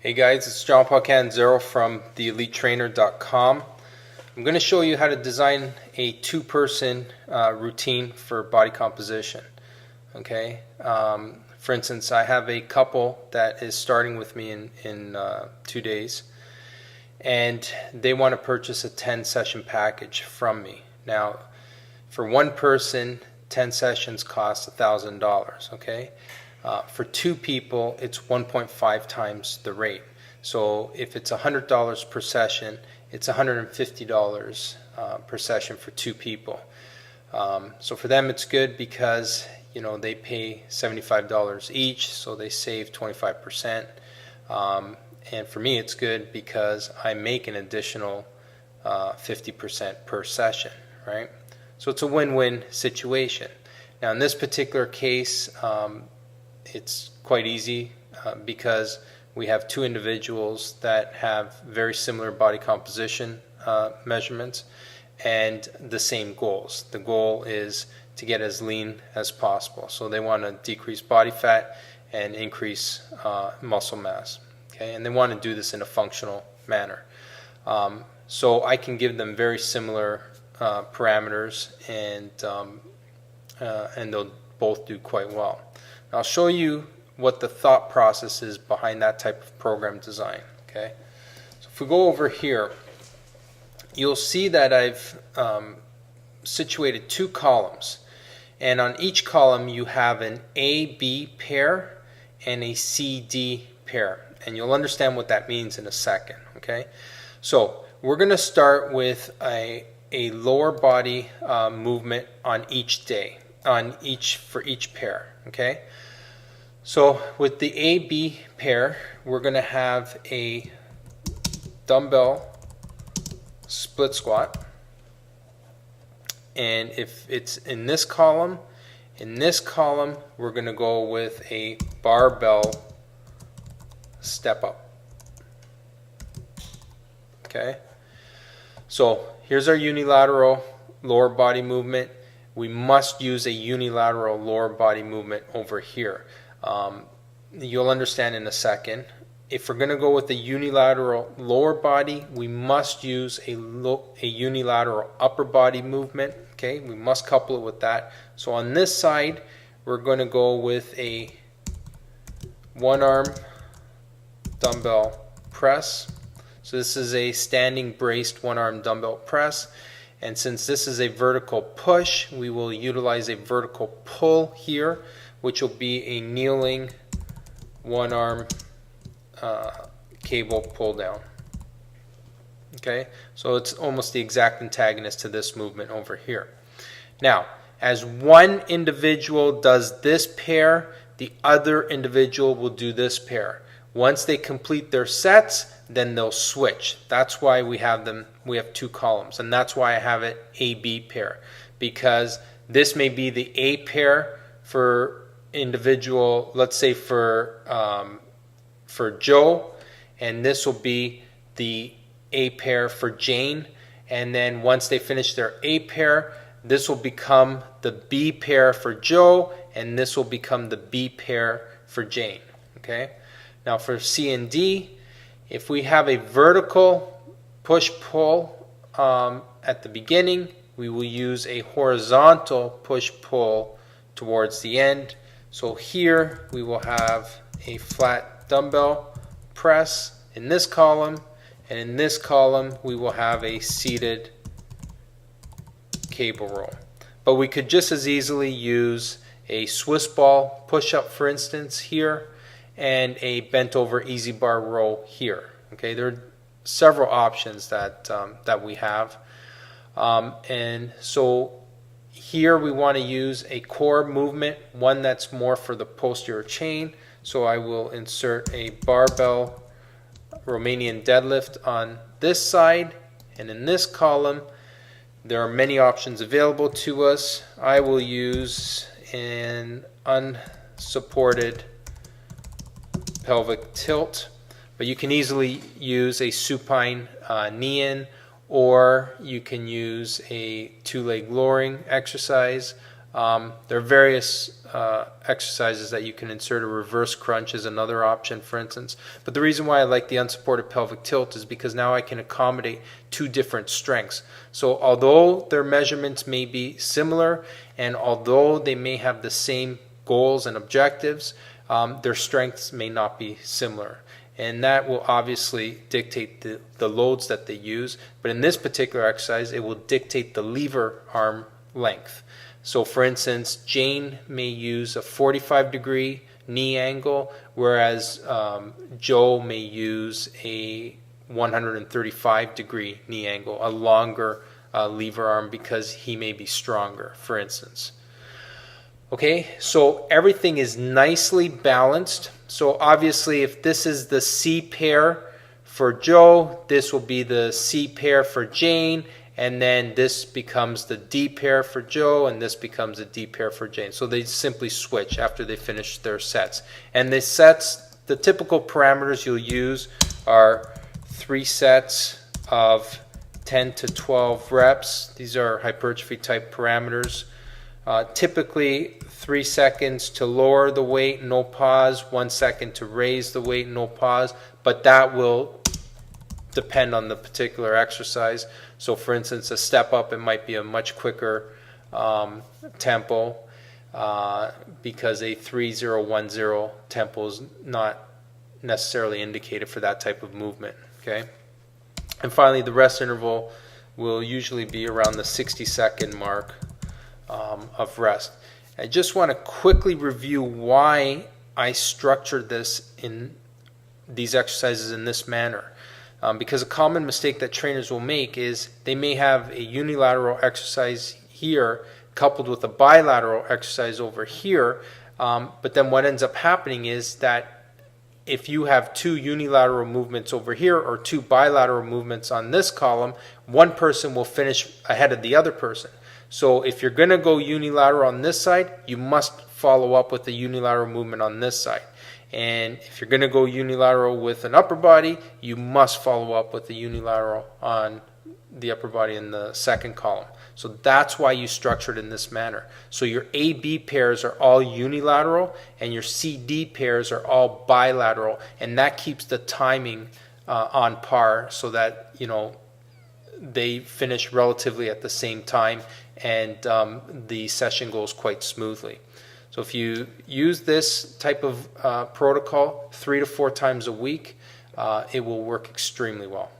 Hey guys, it's John Paul Canzero from theelitetrainer.com. I'm going to show you how to design a two-person routine for body composition. Okay. For instance, I have a couple that is starting with me in 2 days, and they want to purchase a 10-session package from me. Now, for one person, 10 sessions cost $1,000. Okay. For two people, it's 1.5 times the rate. So if it's $100 per session, it's $150 per session for two people. So for them, it's good because they pay $75 each, so they save 25%. And for me, it's good because I make an additional 50% per session, right? So it's a win-win situation. Now, in this particular case, it's quite easy because we have two individuals that have very similar body composition measurements and the same goals. The goal is to get as lean as possible. So they want to decrease body fat and increase muscle mass. Okay, and they want to do this in a functional manner. So I can give them very similar parameters, and they'll both do quite well. I'll show you what the thought process is behind that type of program design. Okay, so if we go over here, you'll see that I've situated two columns, and on each column you have an A-B pair and a C-D pair, and you'll understand what that means in a second. Okay, so we're going to start with a lower body movement on each day, for each pair. Okay, so with the A-B pair, we're going to have a dumbbell split squat, and if it's in this column we're going to go with a barbell step up. Okay, so here's our unilateral lower body movement. We must use a unilateral lower body movement over here. You'll understand in a second. If we're going to go with a unilateral lower body, we must use a unilateral upper body movement. Okay, we must couple it with that. So on this side, we're going to go with a one-arm dumbbell press. So this is a standing braced one-arm dumbbell press. And since this is a vertical push, we will utilize a vertical pull here, which will be a kneeling one-arm cable pull down. Okay, so it's almost the exact antagonist to this movement over here. Now, as one individual does this pair, the other individual will do this pair. Once they complete their sets, then they'll switch. That's why we have two columns, and that's why I have it A-B pair, because this may be the A pair for individual, let's say for Joe, and this will be the A pair for Jane, and then once they finish their A pair, this will become the B pair for Joe, and this will become the B pair for Jane. Okay, now for C and D, if we have a vertical push-pull at the beginning, we will use a horizontal push-pull towards the end. So here we will have a flat dumbbell press in this column, and in this column we will have a seated cable roll. But we could just as easily use a Swiss ball push-up, for instance, here, and a bent over easy bar row here. Okay, there are several options that we have, and so here we want to use a core movement, one that's more for the posterior chain. So I will insert a barbell Romanian deadlift on this side, and in this column there are many options available to us. I will use an unsupported pelvic tilt, but you can easily use a supine knee-in, or you can use a two-leg lowering exercise. There are various exercises that you can insert. A reverse crunch is another option, for instance. But the reason why I like the unsupported pelvic tilt is because now I can accommodate two different strengths. So although their measurements may be similar, and although they may have the same goals and objectives, their strengths may not be similar. And that will obviously dictate the loads that they use. But in this particular exercise, it will dictate the lever arm length. So for instance, Jane may use a 45-degree knee angle, whereas Joe may use a 135-degree knee angle, a longer lever arm, because he may be stronger, for instance. Okay, so everything is nicely balanced. So obviously if this is the C pair for Joe, this will be the C pair for Jane, and then this becomes the D pair for Joe, and this becomes a D pair for Jane. So they simply switch after they finish their sets. And the sets, the typical parameters you'll use are 3 sets of 10 to 12 reps. These are hypertrophy type parameters. Typically 3 seconds to lower the weight, no pause, 1 second to raise the weight, no pause, but that will depend on the particular exercise. So for instance, a step up, it might be a much quicker tempo because a 3-0-1-0 tempo is not necessarily indicated for that type of movement. Okay, and finally the rest interval will usually be around the 60-second mark of rest. I just want to quickly review why I structured this in these exercises in this manner. Because a common mistake that trainers will make is they may have a unilateral exercise here coupled with a bilateral exercise over here, but then what ends up happening is that if you have 2 unilateral movements over here or 2 bilateral movements on this column, one person will finish ahead of the other person. So if you're going to go unilateral on this side, you must follow up with a unilateral movement on this side. And if you're going to go unilateral with an upper body, you must follow up with a unilateral on the upper body in the second column. So that's why you structure it in this manner. So your AB pairs are all unilateral and your CD pairs are all bilateral, and that keeps the timing on par so that, you know, they finish relatively at the same time, and the session goes quite smoothly. So if you use this type of protocol 3 to 4 times a week, it will work extremely well.